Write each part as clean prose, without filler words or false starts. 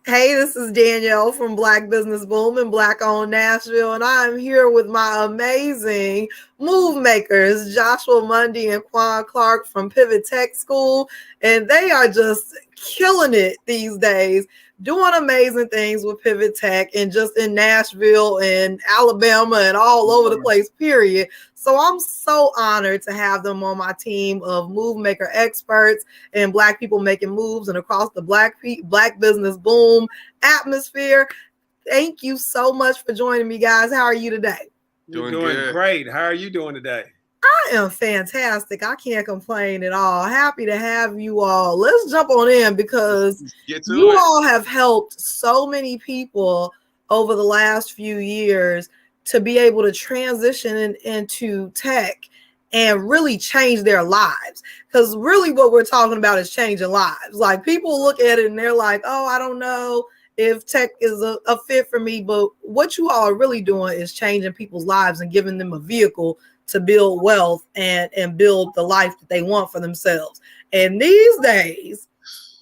Hey, this is Danielle from Black Business Boom and Black Owned Nashville, and I'm here with my amazing move makers, Joshua Mundy and Quawn Clark from Pivot Tech School, and they are just killing it these days, doing amazing things with Pivot Tech and just in Nashville and Alabama and all over the place, period. So I'm so honored to have them on my team of move maker experts and Black people making moves and across the Black Business Boom atmosphere. Thank you so much for joining me, guys. How are you today? Doing great. How are you doing today? I am fantastic. I can't complain at all. Happy to have you all. Let's jump on in because you all have helped so many people over the last few years to be able to transition into tech and really change their lives. Because really what we're talking about is changing lives. Like people look at it and they're like, oh, I don't know if tech is a fit for me. But what you all are really doing is changing people's lives and giving them a vehicle to build wealth and build the life that they want for themselves. And these days,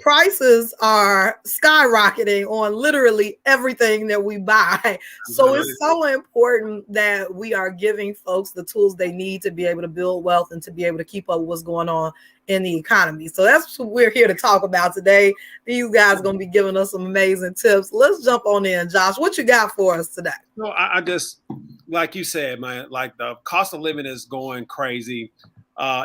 prices are skyrocketing on literally everything that we buy. So it's so important that we are giving folks the tools they need to be able to build wealth and to be able to keep up with what's going on in the economy. So that's what we're here to talk about today. These guys are going to be giving us some amazing tips. Let's jump on in. Josh, what you got for us today? No, I just, like you said, man, like the cost of living is going crazy.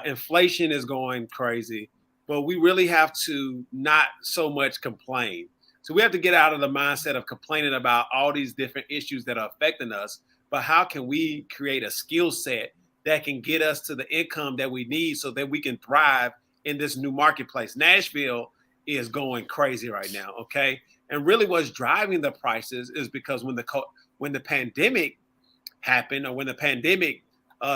Inflation is going crazy. But we really have to not so much complain. So we have to get out of the mindset of complaining about all these different issues that are affecting us. But how can we create a skill set that can get us to the income that we need so that we can thrive in this new marketplace? Nashville is going crazy right now, okay? And really what's driving the prices is because when the pandemic happened, or when the pandemic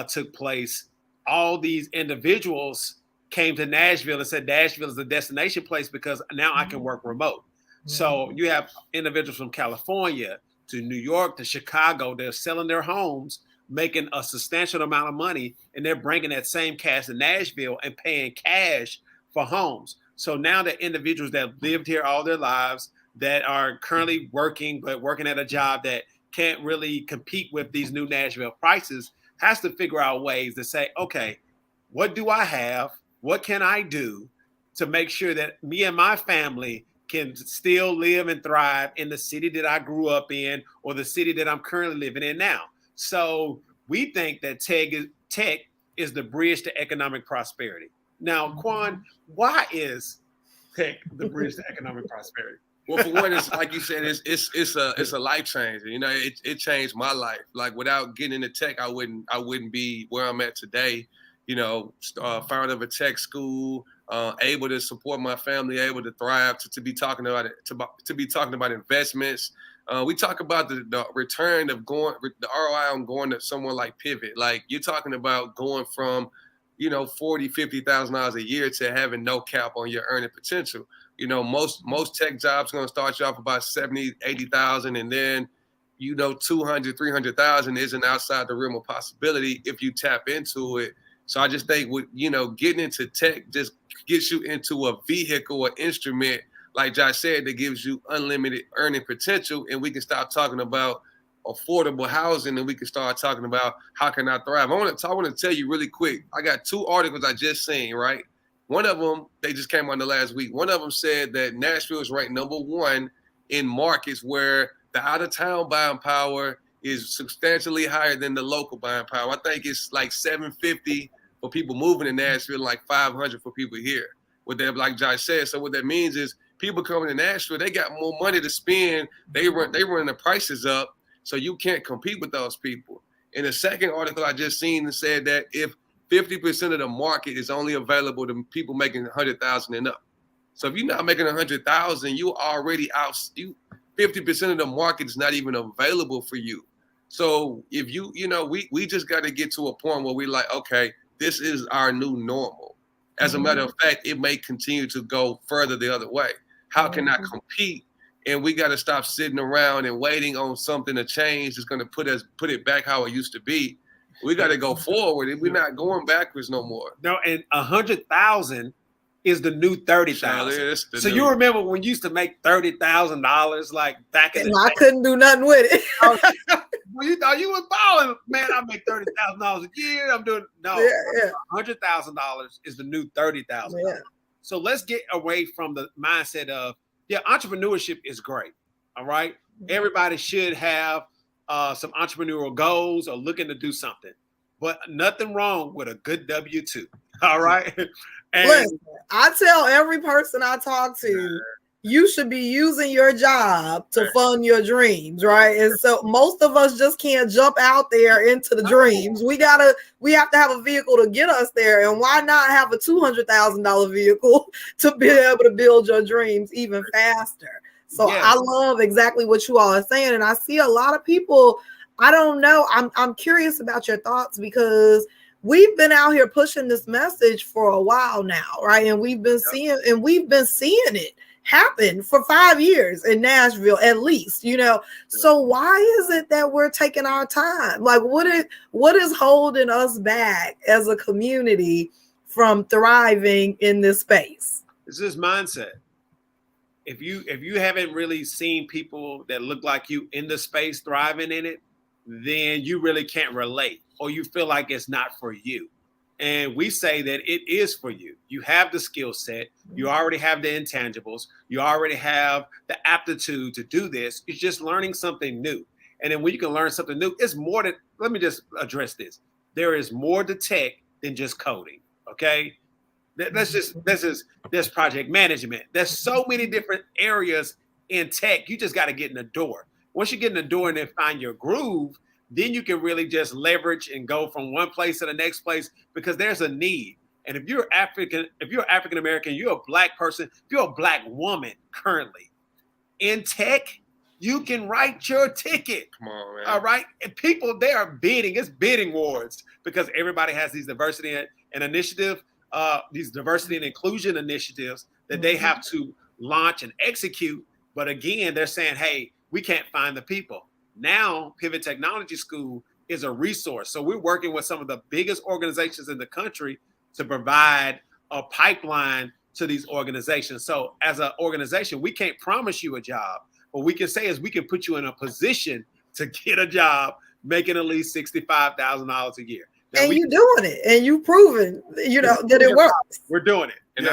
took place, all these individuals came to Nashville and said Nashville is the destination place because now I can work remote. So you have individuals from California to New York to Chicago. They're selling their homes, making a substantial amount of money, and they're bringing that same cash to Nashville and paying cash for homes. So now the individuals that lived here all their lives that are currently working, but working at a job that can't really compete with these new Nashville prices, has to figure out ways to say, okay, what do I have? What can I do to make sure that me and my family can still live and thrive in the city that I grew up in or the city that I'm currently living in now? So we think that tech is the bridge to economic prosperity. Now, Quawn, why is tech the bridge to economic prosperity? Well, for one, it's like you said, it's a life changer. You know, it changed my life. Like without getting into tech, I wouldn't be where I'm at today. You know, founder of a tech school, able to support my family, able to thrive, to be talking about it, to be talking about investments. We talk about the return of the ROI on going to someone like Pivot. Like you're talking about going from, you know, $40,000-$50,000 a year to having no cap on your earning potential. You know, most tech jobs are going to start you off about 70, 80,000, and then, you know, 200, 300,000 isn't outside the realm of possibility if you tap into it. So I just think, you know, getting into tech just gets you into a vehicle or instrument, like Josh said, that gives you unlimited earning potential. And we can stop talking about affordable housing and we can start talking about how can I thrive. I want to tell you really quick. I got 2 articles I just seen, right? One of them, they just came on the last week. One of them said that Nashville is ranked #1 in markets where the out-of-town buying power is substantially higher than the local buying power. I think it's like 750 for people moving to Nashville, like 500 for people here. What that, like Josh said, so what that means is people coming to Nashville, they got more money to spend. They run the prices up, so you can't compete with those people. In the second article I just seen, it said that if 50% of the market is only available to people making 100,000 and up. So if you're not making 100,000, you already out. 50% of the market is not even available for you. So if you know, we just got to get to a point where we like, okay, this is our new normal. As a matter of fact, it may continue to go further the other way. How can I compete? And we got to stop sitting around and waiting on something to change that's going to put it back how it used to be. We got to go forward. We're not going backwards no more. No, and 100,000 is the new $30,000. So you remember when you used to make $30,000 like back in the day? I couldn't do nothing with it. Well, you thought you were balling, man. I make $30,000 a year. I'm doing $100,000 is the new $30,000. Yeah. So let's get away from the mindset of entrepreneurship is great. All right, everybody should have some entrepreneurial goals or looking to do something, but nothing wrong with a good W-2. All right. And listen, I tell every person I talk to, you should be using your job to fund your dreams, right? And so most of us just can't jump out there into the dreams. We have to have a vehicle to get us there. And why not have a $200,000 vehicle to be able to build your dreams even faster? So I love exactly what you all are saying. And I see a lot of people, I don't know, I'm curious about your thoughts, because we've been out here pushing this message for a while now, right? And we've been seeing it happen for 5 years in Nashville, at least, So why is it that we're taking our time? Like, what is holding us back as a community from thriving in this space? It's this mindset. If you haven't really seen people that look like you in the space thriving in it, then you really can't relate, or you feel like it's not for you. And we say that it is for you. You have the skill set. You already have the intangibles. You already have the aptitude to do this. It's just learning something new. And then when you can learn something new, it's more than, let me just address this. There is more to tech than just coding, okay? There's project management. There's so many different areas in tech. You just got to get in the door. Once you get in the door and then find your groove, then you can really just leverage and go from one place to the next place, because there's a need. And if you're African American, you're a Black person, if you're a Black woman currently in tech, you can write your ticket. Come on, man. All right. And people, they are bidding. It's bidding wars, because everybody has these diversity and initiative, these diversity and inclusion initiatives that they have to launch and execute. But again, they're saying, hey, we can't find the people. Now, Pivot Technology School is a resource. So we're working with some of the biggest organizations in the country to provide a pipeline to these organizations. So as an organization, we can't promise you a job. What we can say is we can put you in a position to get a job making at least $65,000 a year. Now, and you're doing it, and you've proven, that it works. We're doing it. And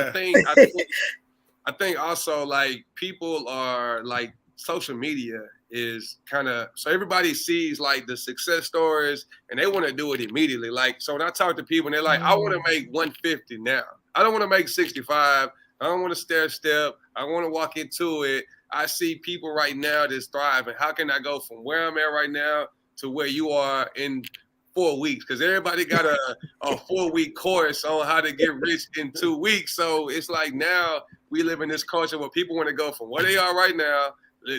I think also, like, people are like, social media is kind of, so everybody sees like the success stories and they want to do it immediately. Like, so when I talk to people and they're like, I want to make 150 now. I don't want to make 65. I don't want to stair step. I want to walk into it. I see people right now that's thriving. How can I go from where I'm at right now to where you are in 4 weeks? Because everybody got a 4-week course on how to get rich in 2 weeks. So it's like, now we live in this culture where people want to go from where they are right now,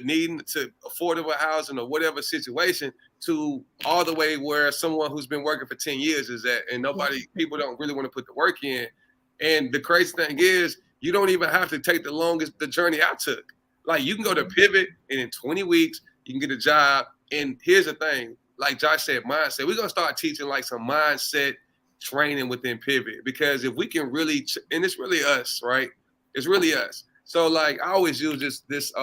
needing to affordable housing or whatever situation, to all the way where someone who's been working for 10 years is at, and people don't really want to put the work in. And the crazy thing is, you don't even have to take the journey I took. Like, you can go to Pivot and in 20 weeks, you can get a job. And here's the thing, like Josh said, mindset. We're going to start teaching like some mindset training within Pivot, because if we can really, and it's really us, right? It's really us. So like, I always use this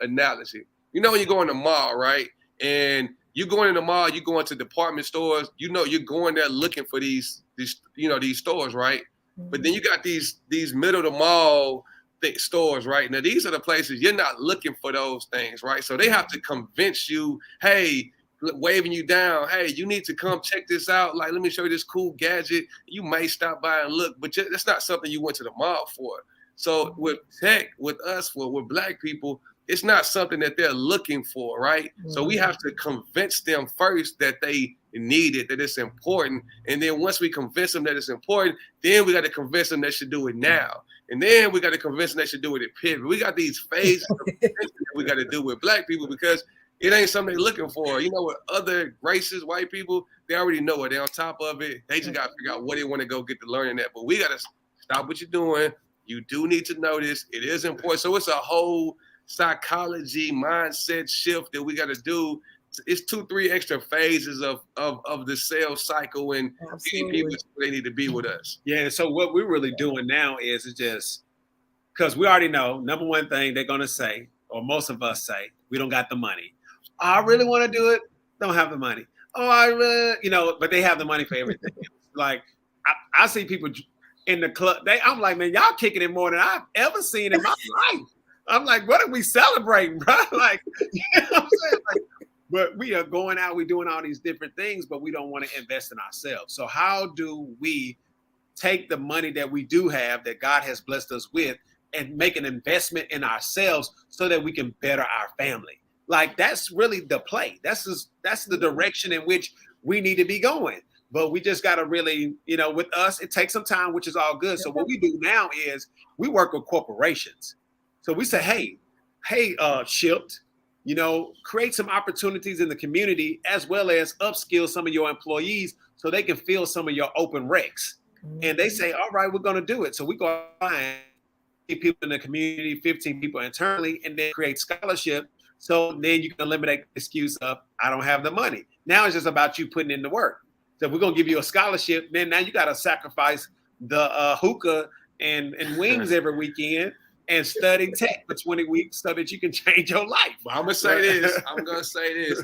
analogy. When you go in the mall, right? And you going in the mall, you go into department stores, you're going there looking for these stores, right? But then you got these middle of the mall stores, right? Now, these are the places you're not looking for those things, right? So they have to convince you, hey, waving you down, hey, you need to come check this out. Like, let me show you this cool gadget. You may stop by and look, but that's not something you went to the mall for. So with tech, with us, with Black people, it's not something that they're looking for, right? So we have to convince them first that they need it, that it's important. And then once we convince them that it's important, then we got to convince them they should do it now. And then we got to convince them they should do it at Pivot. We got these phases of that we got to do with Black people, because it ain't something they're looking for. With other races, white people, they already know it. They're on top of it. They just got to figure out what they want to go get to learning that. But we got to stop what you're doing. You do need to know this. It is important. So it's a whole psychology mindset shift that we got to do it's 2-3 extra phases of the sales cycle and getting people where they need to be with us. Yeah. So what we're really doing now is just because we already know number one thing they're gonna say, or most of us say, we don't got the money. I really want to do it, don't have the money. Oh, I really, but they have the money for everything. Like I see people in the club. I'm like, man, y'all kicking it more than I've ever seen in my life. I'm like, what are we celebrating, bro? Like, you know what I'm saying? Like, but we are going out, we're doing all these different things, but we don't want to invest in ourselves. So how do we take the money that we do have, that God has blessed us with, and make an investment in ourselves so that we can better our family? Like, that's really the play. That's the direction in which we need to be going. But we just got to really, with us, it takes some time, which is all good. So what we do now is we work with corporations. So we say, hey, Shipped, create some opportunities in the community, as well as upskill some of your employees so they can fill some of your open recs. And they say, all right, we're going to do it. So we go find people in the community, 15 people internally, and then create scholarship. So then you can eliminate the excuse of, I don't have the money. Now it's just about you putting in the work. So if we're going to give you a scholarship, then now you got to sacrifice the hookah and wings every weekend and study tech for 20 weeks so that you can change your life. Well, I'm going to say this.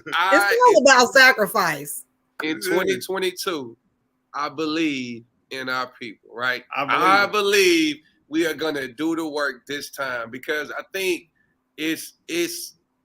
It's all about sacrifice. In 2022, I believe in our people, right? I believe we are going to do the work this time, because I think it's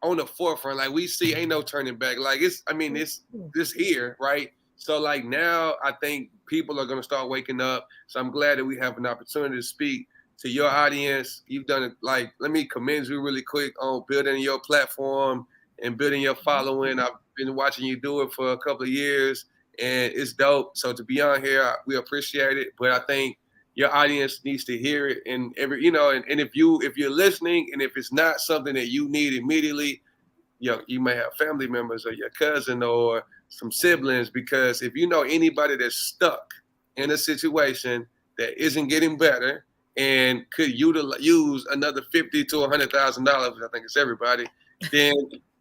on the forefront. Like, we see ain't no turning back. Like, it's here, right? So like now I think people are going to start waking up. So I'm glad that we have an opportunity to speak to your audience. You've done it. Like, let me commend you really quick on building your platform and building your following. I've been watching you do it for a couple of years, and it's dope. So to be on here, we appreciate it. But I think your audience needs to hear it. And and if you're listening, and if it's not something that you need immediately, you may have family members or your cousin or some siblings, because if you know anybody that's stuck in a situation that isn't getting better and could use another $50,000 to $100,000, I think it's everybody, then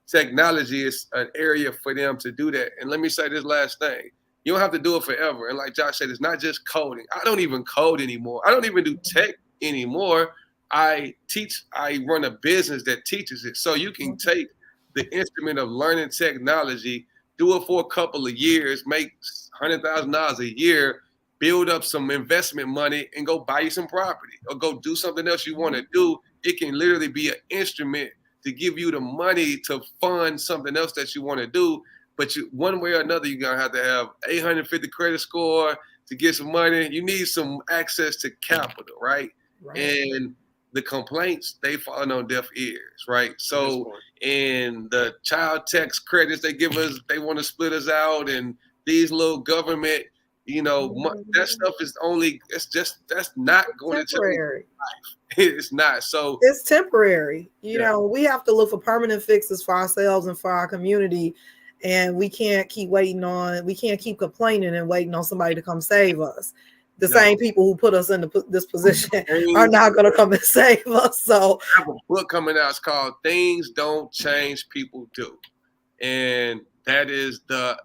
technology is an area for them to do that. And let me say this last thing. You don't have to do it forever. And like Josh said, it's not just coding. I don't even code anymore. I don't even do tech anymore. I run a business that teaches it. So you can take the instrument of learning technology, do it for a couple of years, make $100,000 a year, build up some investment money, and go buy you some property or go do something else you want to do. It can literally be an instrument to give you the money to fund something else that you want to do. But one way or another, you're going to have 850 credit score to get some money. You need some access to capital, right? And the complaints, they fall on deaf ears, right? So in the child tax credits they give us, they want to split us out, and these little government, that stuff is that's not going to change life. It's not. So it's temporary. We have to look for permanent fixes for ourselves and for our community. And we can't keep complaining and waiting on somebody to come save us. The same people who put us in this position are not going to come and save us. So I have a book coming out. It's called "Things Don't Change, People Do," and that is the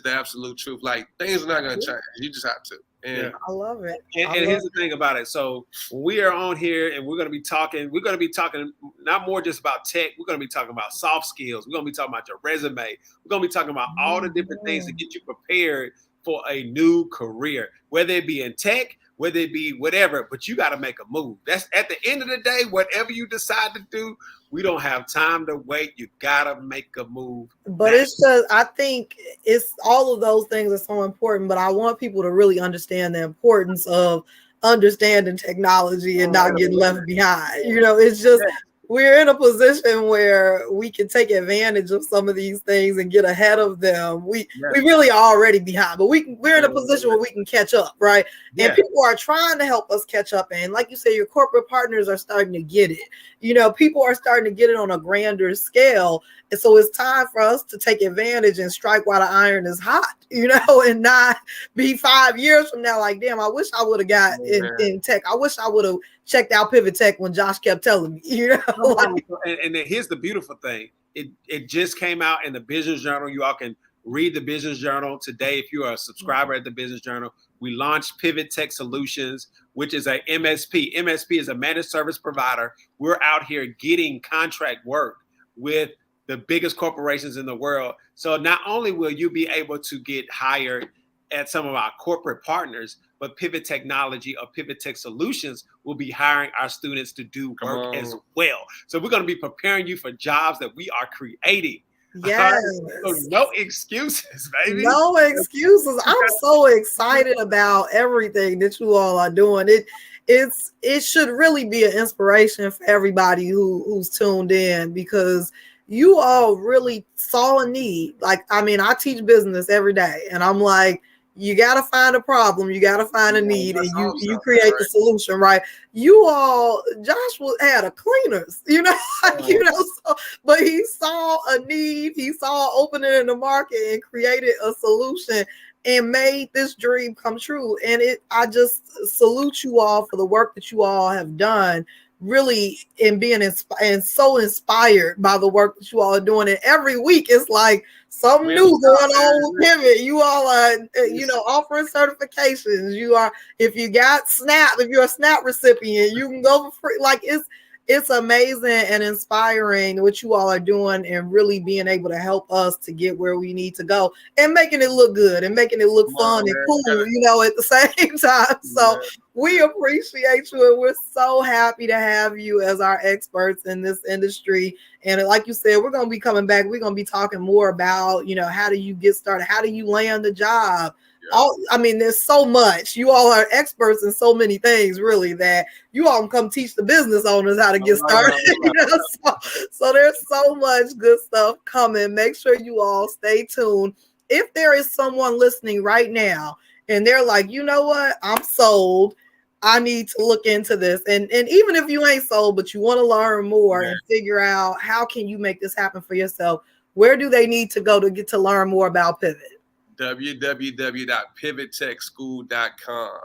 absolute truth. Like, things are not going to change. You just have to. And I love it. And here's the thing about it. So when we are on here and we're going to be talking not more just about tech. We're going to be talking about soft skills. We're going to be talking about your resume. We're going to be talking about all the different things to get you prepared for a new career, whether it be in tech, whether it be whatever, but you got to make a move. That's at the end of the day, whatever you decide to do, we don't have time to wait. You got to make a move. But it's just, I think it's all of those things are so important, but I want people to really understand the importance of understanding technology and not getting left behind. It's just, we're in a position where we can take advantage of some of these things and get ahead of them. We really are already behind, but we're in a position where we can catch up, right? Yeah. And people are trying to help us catch up. And like you say, your corporate partners are starting to get it. People are starting to get it on a grander scale. And so it's time for us to take advantage and strike while the iron is hot, and not be 5 years from now like, damn, I wish I would have got in tech. I wish I would have checked out Pivot Tech when Josh kept telling me, you know. Like, and then here's the beautiful thing. It just came out in the Business Journal. You all can read the Business Journal today if you are a subscriber at the Business Journal. We launched Pivot Tech Solutions, which is a MSP. MSP is a managed service provider. We're out here getting contract work with the biggest corporations in the world. So not only will you be able to get hired at some of our corporate partners, but Pivot Technology or Pivot Tech Solutions will be hiring our students to do work as well. So we're going to be preparing you for jobs that we are creating. Yes. So no excuses, baby. No excuses. I'm so excited about everything that you all are doing. It should really be an inspiration for everybody who's tuned in, because you all really saw a need. Like, I mean, I teach business every day, and I'm like, you got to find a problem, you got to find a need, and you create the solution, right? You all, Josh had a cleaners, you know, so, but he saw a need, he saw an opening in the market and created a solution and made this dream come true. And I just salute you all for the work that you all have done, really, in being so inspired by the work that you all are doing. And every week it's like something new going on with Pivot. You all are, offering certifications. You are, if you got SNAP, if you're a SNAP recipient, you can go for free. Like, it's amazing and inspiring what you all are doing, and really being able to help us to get where we need to go, and making it look good and making it look fun and cool, at the same time. So we appreciate you, and we're so happy to have you as our experts in this industry. And like you said, we're going to be coming back. We're going to be talking more about, how do you get started? How do you land the job? There's so much. You all are experts in so many things, really, that you all can come teach the business owners how to get started. So there's so much good stuff coming. Make sure you all stay tuned. If there is someone listening right now and they're like, you know what, I'm sold, I need to look into this. And even if you ain't sold, but you want to learn more and figure out how can you make this happen for yourself, where do they need to go to get to learn more about Pivot? www.pivottechschool.com.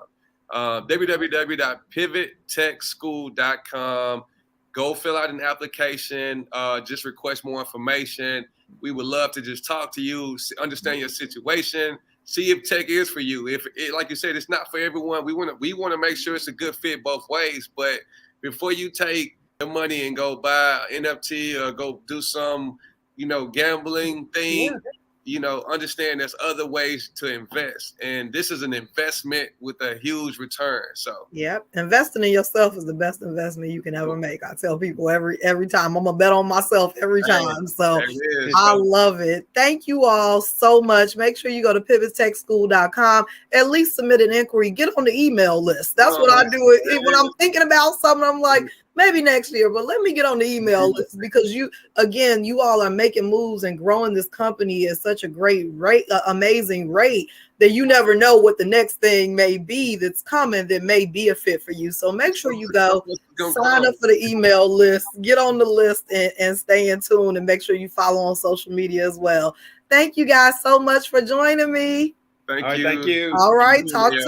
www.pivottechschool.com. Go fill out an application. Just request more information. We would love to just talk to you, understand your situation, see if tech is for you. If it, like you said, it's not for everyone. We want to make sure it's a good fit both ways. But before you take the money and go buy an NFT or go do some, gambling thing, understand there's other ways to invest. And this is an investment with a huge return. So investing in yourself is the best investment you can ever make. I tell people every time, I'm gonna bet on myself every time. So I love it. Thank you all so much. Make sure you go to pivottechschool.com, at least submit an inquiry, get on the email list. That's what I do. When I'm thinking about something, I'm like, maybe next year, but let me get on the email list, because you all are making moves and growing this company at such a great rate, amazing rate, that you never know what the next thing may be that's coming that may be a fit for you. So make sure you go sign up for the email list, get on the list, and stay in tune, and make sure you follow on social media as well. Thank you guys so much for joining me. Thank you. All right. Talk to you.